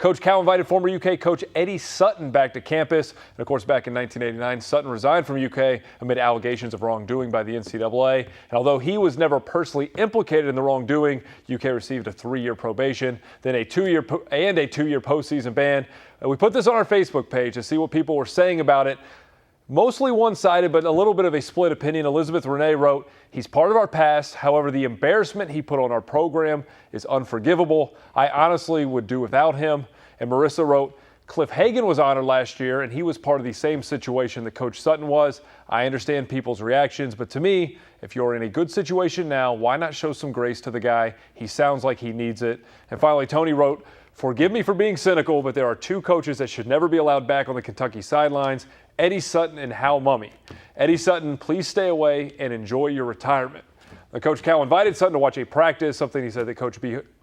Coach Cal invited former UK coach Eddie Sutton back to campus. And of course, back in 1989, Sutton resigned from UK amid allegations of wrongdoing by the NCAA. And although he was never personally implicated in the wrongdoing, UK received a 3-year probation, then a 2-year postseason ban. We put this on our Facebook page to see what people were saying about it. Mostly one-sided, but a little bit of a split opinion. Elizabeth Renee wrote, "He's part of our past. However, the embarrassment he put on our program is unforgivable. I honestly would do without him." And Marissa wrote, "Cliff Hagan was honored last year, and he was part of the same situation that Coach Sutton was. I understand people's reactions, but to me, if you're in a good situation now, why not show some grace to the guy? He sounds like he needs it." And finally, Tony wrote, "Forgive me for being cynical, but there are 2 coaches that should never be allowed back on the Kentucky sidelines, Eddie Sutton and Hal Mumme. Eddie Sutton, please stay away and enjoy your retirement." Now, Coach Cal invited Sutton to watch a practice, something he said that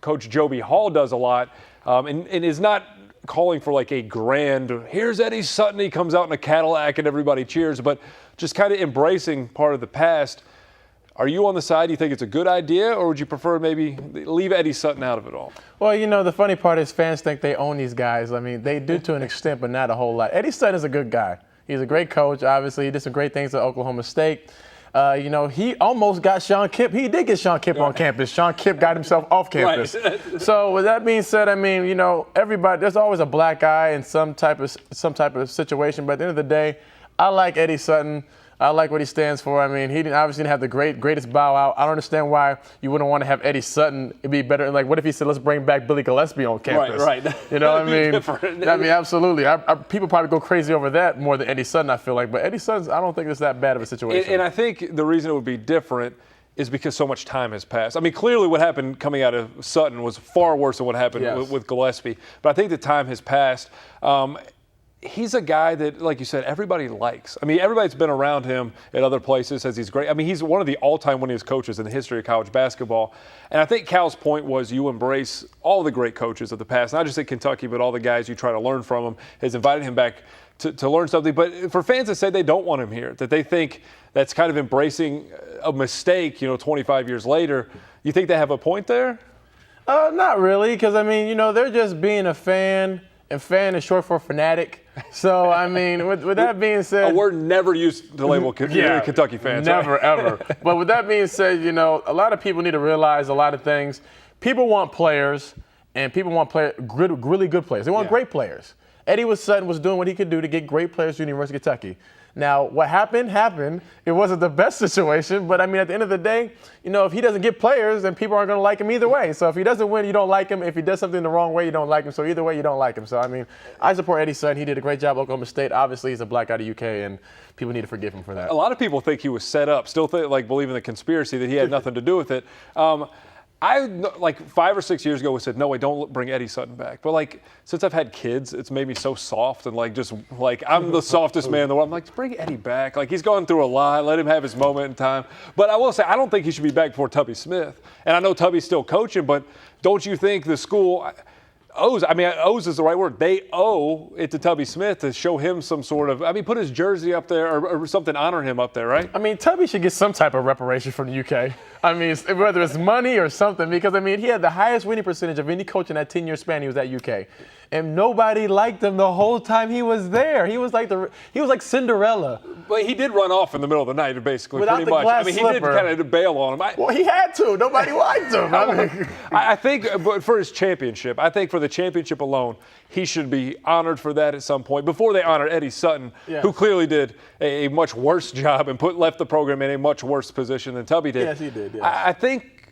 Coach Joby Hall does a lot, and is not calling for like a grand, here's Eddie Sutton, he comes out in a Cadillac and everybody cheers, but just kind of embracing part of the past. Are you on the side? Do you think it's a good idea, or would you prefer maybe leave Eddie Sutton out of it all? Well, you know, the funny part is fans think they own these guys. I mean, they do to an extent, but not a whole lot. Eddie Sutton is a good guy. He's a great coach, obviously. He did some great things at Oklahoma State. You know, he almost got Sean Kipp. He did get Sean Kipp on campus. Sean Kipp got himself off campus. Right. So with that being said, I mean, you know, everybody, there's always a black eye in some type of situation. But at the end of the day, I like Eddie Sutton. I like what he stands for. I mean, he obviously didn't have the greatest bow out. I don't understand why you wouldn't want to have Eddie Sutton. It'd be better. Like, what if he said, let's bring back Billy Gillispie on campus? Right. You know what I mean? I mean, absolutely. People probably go crazy over that more than Eddie Sutton, I feel like. But Eddie Sutton, I don't think it's that bad of a situation. And I think the reason it would be different is because so much time has passed. I mean, clearly what happened coming out of Sutton was far worse than what happened with Gillispie. But I think the time has passed. He's a guy that, like you said, everybody likes. I mean, everybody's been around him at other places, says he's great. I mean, he's one of the all-time winningest coaches in the history of college basketball. And I think Cal's point was you embrace all the great coaches of the past, not just at Kentucky, but all the guys you try to learn from him, has invited him back to learn something. But for fans that say they don't want him here, that they think that's kind of embracing a mistake, you know, 25 years later, you think they have a point there? Not really, because, I mean, you know, they're just being a fan. And fan is short for fanatic. So, I mean, with that being said. A word never used to label Kentucky fans. Never, right? Ever. But with that being said, you know, a lot of people need to realize a lot of things. People want players, and people want really good players. They want great players. Eddie Sutton was doing what he could do to get great players to the University of Kentucky. Now, what happened. It wasn't the best situation, but I mean, at the end of the day, you know, if he doesn't get players, then people aren't going to like him either way. So if he doesn't win, you don't like him. If he does something the wrong way, you don't like him. So either way, you don't like him. So, I mean, I support Eddie Sutton. He did a great job at Oklahoma State. Obviously, he's a black guy to UK, and people need to forgive him for that. A lot of people think he was set up, still believe in the conspiracy that he had nothing to do with it. I, like 5 or 6 years ago, we said, no, wait, don't bring Eddie Sutton back. But, like, since I've had kids, it's made me so soft and, like, just, like, I'm the softest man in the world. I'm like, bring Eddie back. Like, he's going through a lot. Let him have his moment in time. But I will say, I don't think he should be back before Tubby Smith. And I know Tubby's still coaching, but don't you think the school owes is the right word. They owe it to Tubby Smith to show him some sort of, put his jersey up there or something, honor him up there, right? I mean, Tubby should get some type of reparation from the UK. I mean, whether it's money or something, because, I mean, he had the highest winning percentage of any coach in that 10-year span he was at UK. And nobody liked him the whole time he was there. He was like Cinderella. But he did run off in the middle of the night, basically, without pretty the much. glass He slipper. did kind of bail on him. Well, he had to. Nobody liked him. I think, but for his championship, I think for the championship alone, he should be honored for that at some point before they honor Eddie Sutton, who clearly did a much worse job and left the program in a much worse position than Tubby did. Yes, he did. Yes. I think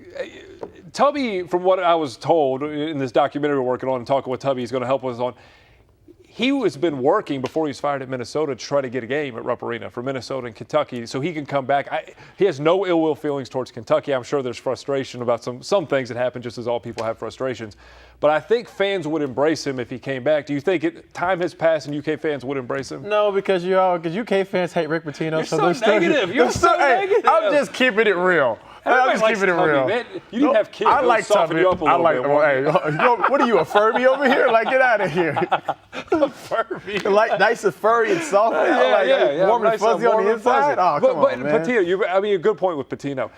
Tubby, from what I was told in this documentary we're working on and talking with Tubby, he's going to help us on. He has been working before he was fired at Minnesota to try to get a game at Rupp Arena for Minnesota and Kentucky so he can come back. He has no ill will feelings towards Kentucky. I'm sure there's frustration about some things that happen, just as all people have frustrations. But I think fans would embrace him if he came back. Do you think time has passed and UK fans would embrace him? No, because UK fans hate Rick Pitino. You're so negative. You're so negative. I'm just keeping it real. I'm just keeping it real. Man. You didn't have kids. I like Tubby. You up a little bit. What are you, a Furby over here? Like, get out of here. A Furby. Like, nice and furry and soft. Yeah. Warm and fuzzy on the inside. Oh, come on, man. Pitino, a good point with Pitino.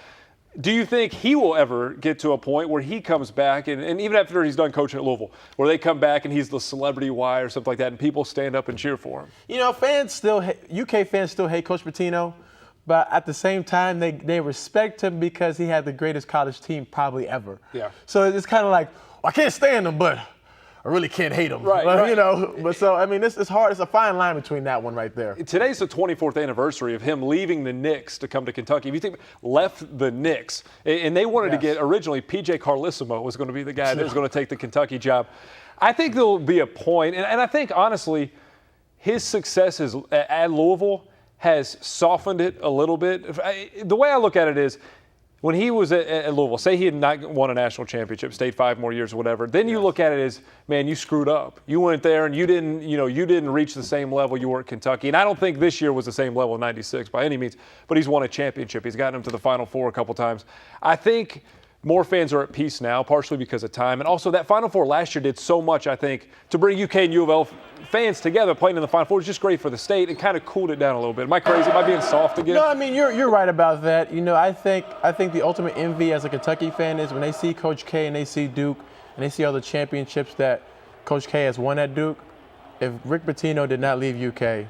Do you think he will ever get to a point where he comes back, and even after he's done coaching at Louisville, where they come back and he's the celebrity why or something like that, and people stand up and cheer for him? You know, UK fans still hate Coach Pitino, but at the same time, they respect him because he had the greatest college team probably ever. Yeah. So it's kind of like, I can't stand him, but I really can't hate him. Right. You know, but so, I mean, it's hard. It's a fine line between that one right there. Today's the 24th anniversary of him leaving the Knicks to come to Kentucky. If you think left the Knicks, and they wanted to get originally P.J. Carlissimo was going to be the guy that was going to take the Kentucky job. I think there'll be a point, and I think honestly, his successes at Louisville has softened it a little bit. The way I look at it is, when he was at Louisville, say he had not won a national championship, stayed 5 more years or whatever, then you look at it as, man, you screwed up. You went there and you didn't reach the same level you were at Kentucky. And I don't think this year was the same level of 96 by any means, but he's won a championship. He's gotten him to the Final Four a couple times. I think more fans are at peace now, partially because of time. And also that Final Four last year did so much, I think, to bring UK and U of L fans together playing in the Final Four. It was just great for the state and kind of cooled it down a little bit. Am I crazy? Am I being soft again? No, I mean, you're right about that. You know, I think the ultimate envy as a Kentucky fan is when they see Coach K and they see Duke and they see all the championships that Coach K has won at Duke. If Rick Pitino did not leave UK,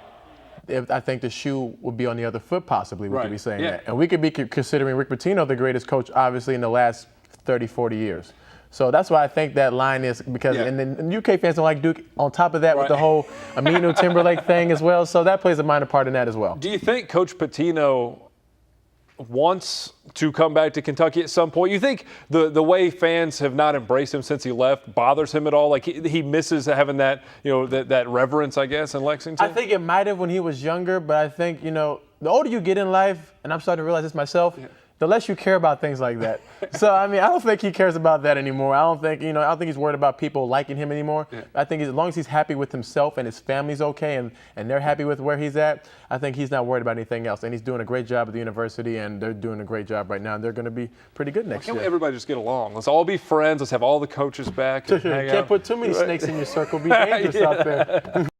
I think the shoe would be on the other foot, possibly. We could be saying that. And we could be considering Rick Pitino the greatest coach, obviously, in the last 30, 40 years. So that's why I think that line is, because and then UK fans don't like Duke. On top of that, with the whole Aminu Timberlake thing as well. So that plays a minor part in that as well. Do you think Coach Pitino wants to come back to Kentucky at some point? You think the way fans have not embraced him since he left bothers him at all? Like he misses having that, that reverence, I guess, in Lexington? I think it might have when he was younger, but I think, the older you get in life, and I'm starting to realize this myself, the less you care about things like that. So, I mean, I don't think he cares about that anymore. I don't think he's worried about people liking him anymore. I think as long as he's happy with himself and his family's okay and they're happy with where he's at, I think he's not worried about anything else. And he's doing a great job at the university, and they're doing a great job right now. And they're going to be pretty good next year. Can't everybody just get along? Let's all be friends. Let's have all the coaches back. And hang Can't out. put too many snakes in your circle. Be dangerous out there.